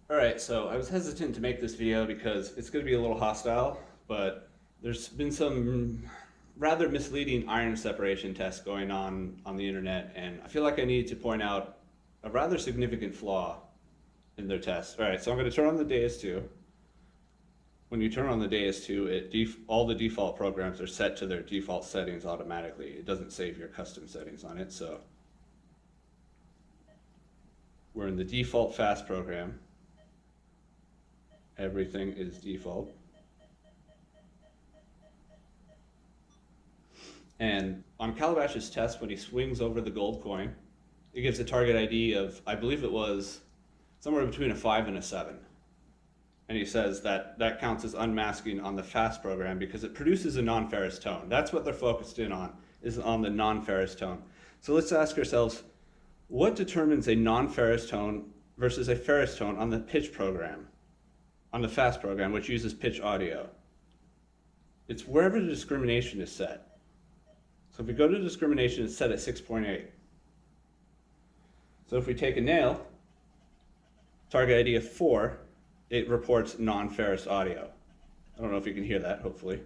Alright, so I was hesitant to make this video because it's going to be a little hostile, but there's been some rather misleading iron separation tests going on the internet, and I feel like I need to point out a rather significant flaw in their tests. Alright, so I'm going to turn on the Deus II. When you turn on the Deus II, all the default programs are set to their default settings automatically. It doesn't save your custom settings on it, so we're in the default fast program. Everything is default. And on Calabash's test, when he swings over the gold coin, it gives a target ID of, I believe it was somewhere between a 5 and a 7. And he says that that counts as unmasking on the fast program because it produces a non-ferrous tone. That's what they're focused in on, is on the non-ferrous tone. So let's ask ourselves, what determines a non-ferrous tone versus a ferrous tone on the pitch program? On the fast program, which uses pitch audio. It's wherever the discrimination is set. So if we go to discrimination, it's set at 6.8. So if we take a nail, target ID of 4, it reports non-ferrous audio. I don't know if you can hear that, hopefully.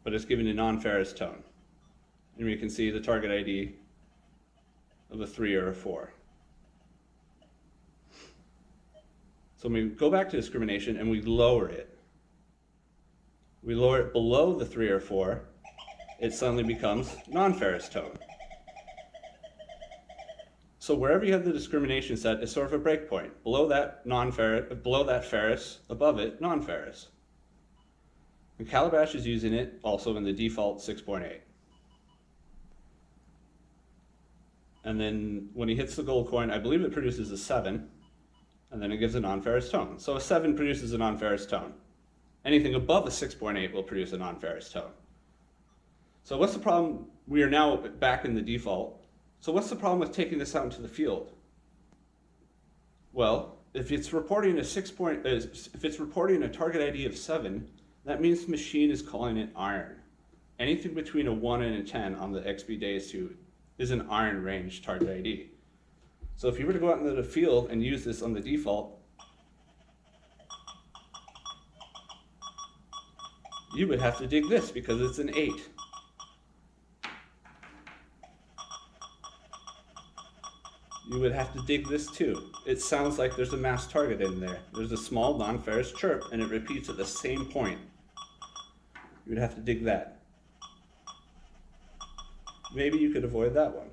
But it's giving a non-ferrous tone. And we can see the target ID of a 3 or a 4. So when we go back to discrimination and we lower it below the 3 or 4, it suddenly becomes non-ferrous tone. So wherever you have the discrimination set is sort of a breakpoint. Below that ferrous, above it, non-ferrous. And Calabash is using it also in the default 6.8. And then when he hits the gold coin, I believe it produces a 7. And then it gives a non-ferrous tone. So a 7 produces a non-ferrous tone. Anything above a 6.8 will produce a non-ferrous tone. So what's the problem? We are now back in the default. So what's the problem with taking this out into the field? Well, if it's reporting a target ID of 7, that means the machine is calling it iron. Anything between a 1 and a 10 on the XP Deus II is an iron range target ID. So if you were to go out into the field and use this on the default, you would have to dig this because it's an 8. You would have to dig this too. It sounds like there's a mass target in there. There's a small non-ferrous chirp and it repeats at the same point. You would have to dig that. Maybe you could avoid that one.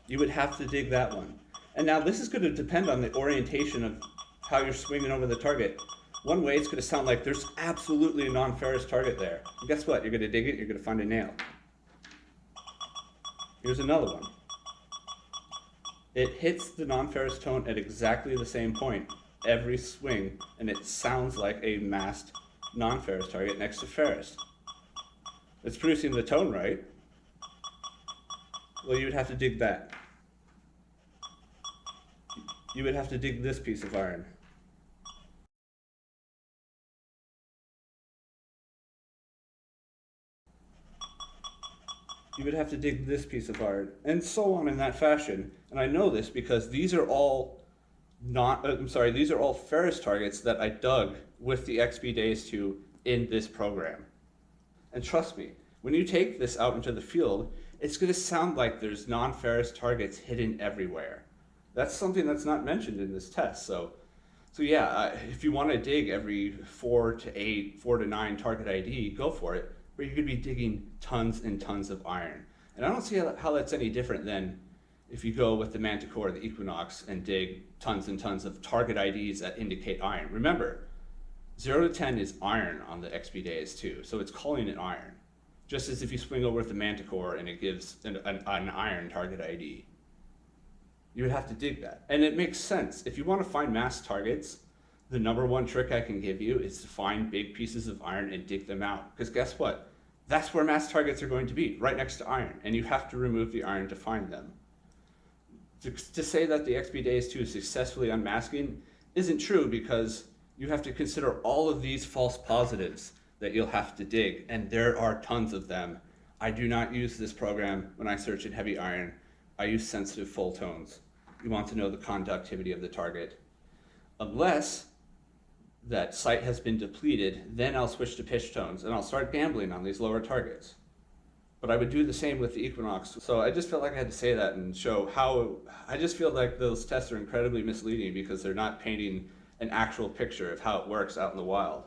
You would have to dig that one. And now this is going to depend on the orientation of how you're swinging over the target. One way it's going to sound like there's absolutely a non-ferrous target there. And guess what? You're going to dig it, you're going to find a nail. Here's another one. It hits the non-ferrous tone at exactly the same point every swing, and it sounds like a masked non-ferrous target next to ferrous. It's producing the tone, right? Well, you would have to dig that. You would have to dig this piece of iron. You would have to dig this piece of iron, and so on in that fashion. And I know this because these are all these are all ferrous targets that I dug with the XP Deus II in this program. And trust me, when you take this out into the field, it's going to sound like there's non-ferrous targets hidden everywhere. That's something that's not mentioned in this test. So yeah, if you want to dig every 4 to 8, 4 to 9 target ID, go for it. But you're going to be digging tons and tons of iron. And I don't see how that's any different than if you go with the Manticore or the Equinox and dig tons and tons of target IDs that indicate iron. Remember, 0 to 10 is iron on the XP Deus II, so it's calling it iron. Just as if you swing over with the Manticore and it gives an iron target ID. You would have to dig that. And it makes sense. If you want to find mass targets, the number one trick I can give you is to find big pieces of iron and dig them out. Because guess what? That's where mass targets are going to be, right next to iron. And you have to remove the iron to find them. To say that the XP Deus II is successfully unmasking isn't true because you have to consider all of these false positives that you'll have to dig. And there are tons of them. I do not use this program when I search in heavy iron. I use sensitive full tones. You want to know the conductivity of the target. Unless that site has been depleted, then I'll switch to pitch tones and I'll start gambling on these lower targets. But I would do the same with the Equinox. So I just felt like I had to say that and show how I just feel like those tests are incredibly misleading because they're not painting an actual picture of how it works out in the wild.